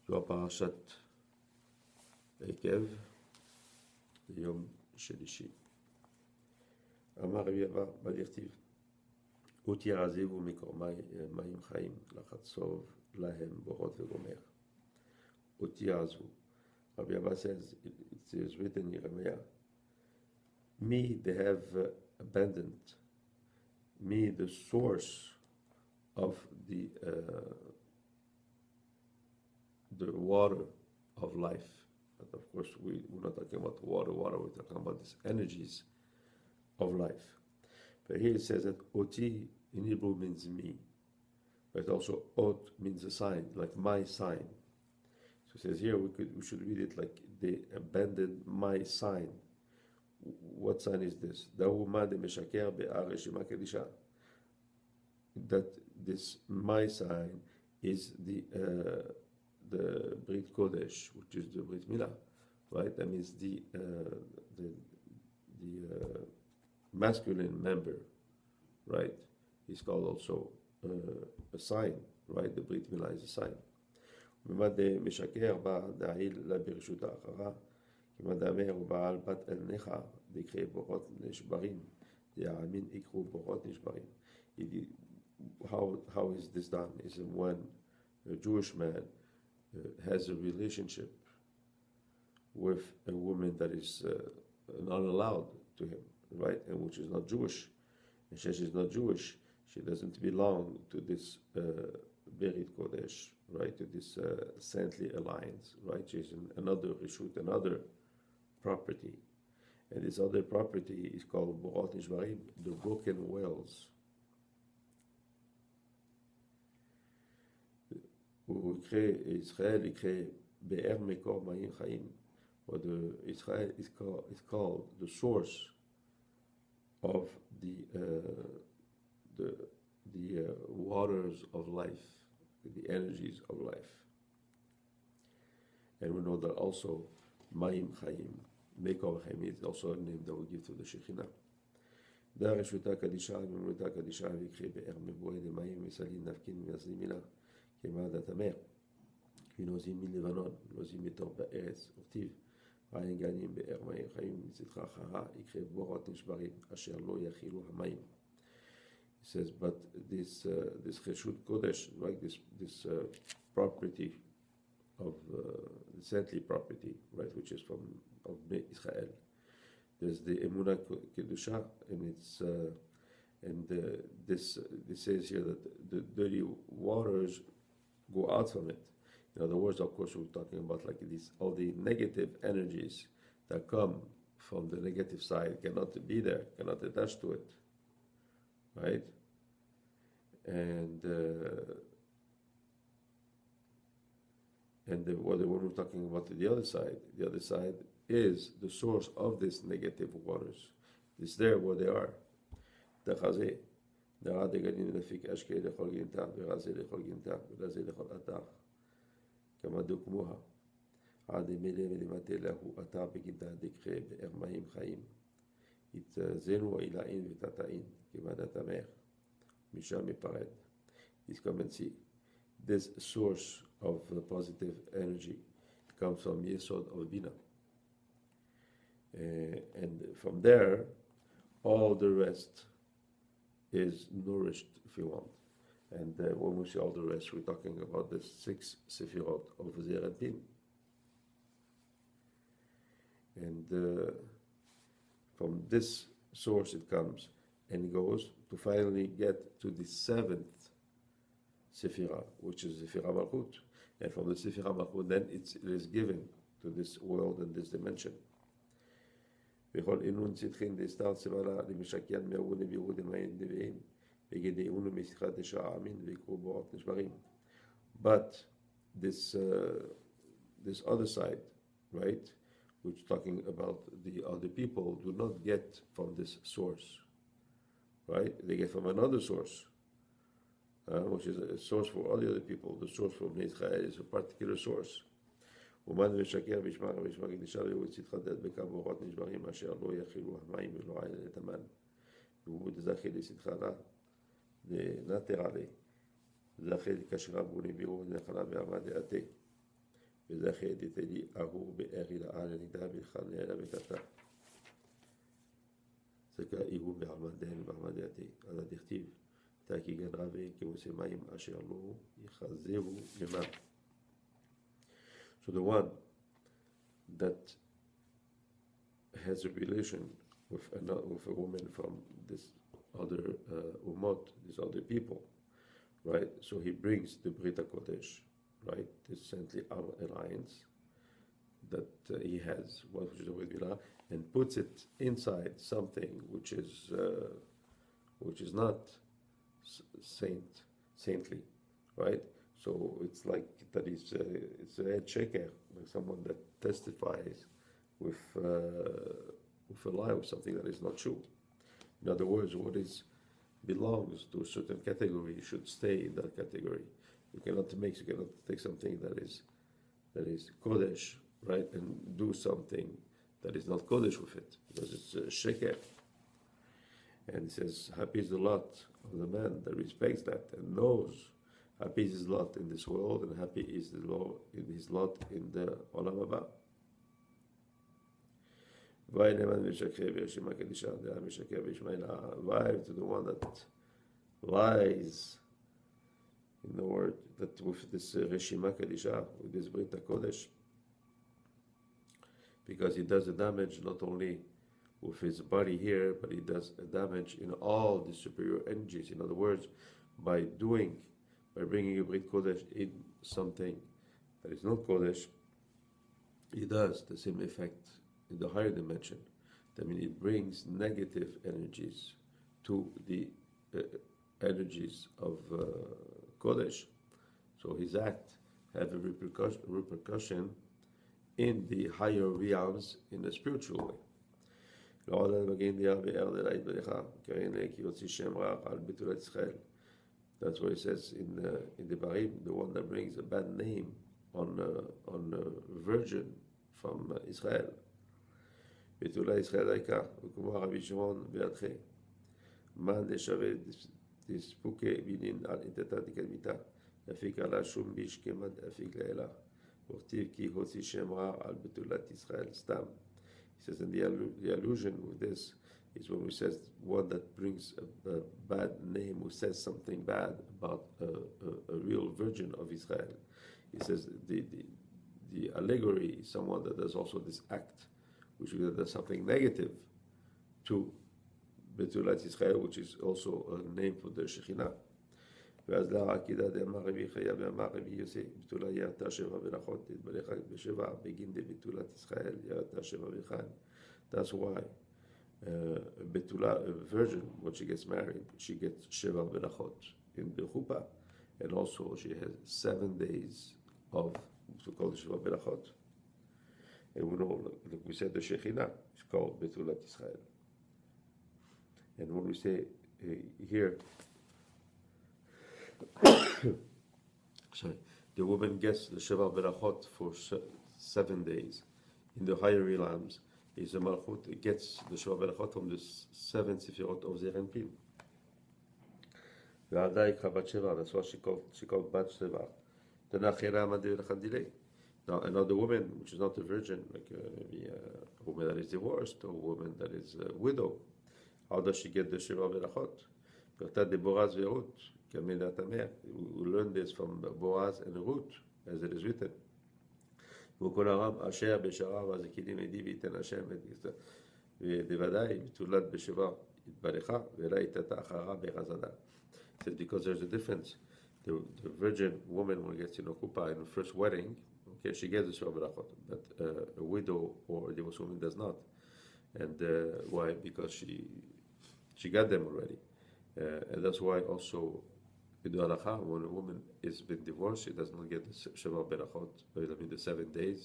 זו הפרשת Ekev, יום שלישי. אמר רבי אבא בדכתיב, אותי יעזיבו מקור מים חיים, לחצוב להם בורות וגומר. אותי יעזבו. Rabbi Abba says, it is written in Jeremiah, me they have abandoned, me the source of the water of life. But of course, we're not talking about water, we're talking about these energies of life. But here it says that Oti in Hebrew means me, but also Ot means a sign, like my sign. So it says here we should read it like they abandoned my sign. What sign is this? That this my sign is the Brit Kodesh, which is the Brit Milah, right? That means the masculine member, right? It's called also a sign, right? The Brit Milah is a sign. וממד משקר בא דעיל לברשות האחרה, כמד אמר ובעל בת אלניך, דקחי בורות נשברים, דעמין יקחו בורות נשברים. How is this done? Is when a Jewish man has a relationship with a woman that is not allowed to him, right? And which is not Jewish. And since she's not Jewish, she doesn't belong to this Berit Kodesh, right? To this saintly alliance, right? She's another reshut, another property. And this other property is called Borot Nishbarim, the broken wells. Israel יקרא באר מקור מים חיים, or Israel is called the source of the waters of life, the energies of life. And we know that also מים חיים, מקור חיים is also a name that we give to the Shekhinah. דא רשותה קדישה וממלותה קדישה ויקרא באר מבואה דמים מסלין נפקין ומייסדים מילה כמעדת המר. ונוזים מלבנון, נוזים מתוך בארץ, וכתיב, עין גנים באר מים חיים מצדך אחרה, יקרא בורות נשברים, אשר לא יכילו המים. It says, but this Reshut Kodesh, like this property of the saintly property, right, which is of Israel. There's the Emunah Kedusha, and it's this says here that the dirty waters go out from it. In other words, of course, we're talking about like all the negative energies that come from the negative side cannot be there, cannot attach to it, right? And when we're talking about the other side is the source of this negative waters. It's there where they are. The כמה דוקמוה, עד מלא מלמטה להו אתה בגדה דקחה באר מים חיים, יתזנו אילאין ותתאין, כמדת המר, משם מפרד. Please come and see. This source of the positive energy comes from Yesod of Bina. And from there, all the rest is nourished, if you want. And when we see all the rest, we're talking about the 6 Sefirot of Zeir Anpin. And from this source it comes and goes to finally get to the 7th Sefirah, which is Sefirah Malchut. And from the Sefirah Malchut, then it is given to this world and this dimension. בכל אינון צדחין דסתר צבלה למשקיין מהאון ובירוד המעין דבעים But this other side, right, which is talking about the other people, do not get from this source, right? They get from another source, which is a source for all the other people. The source for Bnei Israel is a particular source. ומן ושקר וישמע וישמע קדישה ויוציא חדד בכבורות נשברים אשר לא יכילו המים ולא עין את המן. והוא זכי לשמחה לה נתר עלי. זכי לקשרה בוני בירו ונחלה בעמה דעתי. לכי דתלי אהו בארי לעל הנגדה בלחן אלא בתתה. זה כאיהו בעמדן ובעמדתי. אז הדכתיב, תקי גן רבי כמוסי מים אשר לא יחזהו למם. So the one that has a relation with a woman from this other umot, these other people, right? So he brings the Brit HaKodesh, right? This saintly alliance that he has, which is the Brit Milah, and puts it inside something which is not saintly, right? So it's like that it's a head shaker, like someone that testifies with a lie, with something that is not true. In other words, what belongs to a certain category should stay in that category. You cannot take something that is kodesh, right, and do something that is not kodesh with it, because it's a sheker. And he says, happy is the lot of the man that respects that and knows. Happy is his lot in this world, and happy is his lot in the Olam Haba. Why to the one that lies in the word, that with this Reshima Kadisha, with this Brit HaKodesh, because he does the damage not only with his body here, but he does a damage in all the superior energies. In other words, by bringing a Brit Kodesh in something that is not Kodesh, he does the same effect in the higher dimension. That means it brings negative energies to the energies of Kodesh. So his act have a repercussion in the higher realms in a spiritual way. That's what it says in the Barim, the one that brings a bad name on a virgin from Israel. Betula Israel Aika, וכמו רבי שמעון בידכם. Man deshave dispuke bidin al intetat kedmita. Afik ala shum bish kemad afik leela. Urtiv ki hotzi shem ra al betulat Israel stam. He says, and the allusion with this is when we says one that brings a bad name, who says something bad about a real virgin of Israel. He says the allegory is someone that does also this act, which does something negative to Betulat Israel, which is also a name for the Shekhinah. ואז לעקידה דאמר רבי חיה ואמר רבי יוסי, בתולה ירתה שבע ברכות, תתברך בשבע, בגין דבתולת ישראל, ירתה שבע ברכיים. That's why Betula, a virgin, when she gets married, she gets Sheva Berachot in the Chuppah, and also she has 7 days of to call the Sheva Berachot. And we know, like we said, the Shekhinah is called Betulat Israel. And when we say here, sorry, the woman gets the Sheva Berachot for 7 days. In the higher realms, is the Malchut, it gets the Sheva Berachot from the 7 Sefirot of Zerenpim. That's what she called Bat Sheva. Now, another woman, which is not a virgin, like maybe a woman that is divorced or a woman that is a widow, how does she get the Sheva Berachot? We learn this from Boaz and Ruth, as it is written. וכל הרם אשר בשעריו הזקנים עדי וייתן השם ובוודאי בתולת בשבע יתברך ולה יתתה אחרה בחסדה. Says because there's a difference. The virgin woman when gets in Okupa in the first wedding, okay, she gets the Sheva Berachot, but a widow or a divorced woman does not. And why? Because she got them already. And that's why also in the halacha, when a woman has been divorced, she does not get the Sheva Berachot, I mean the 7 days.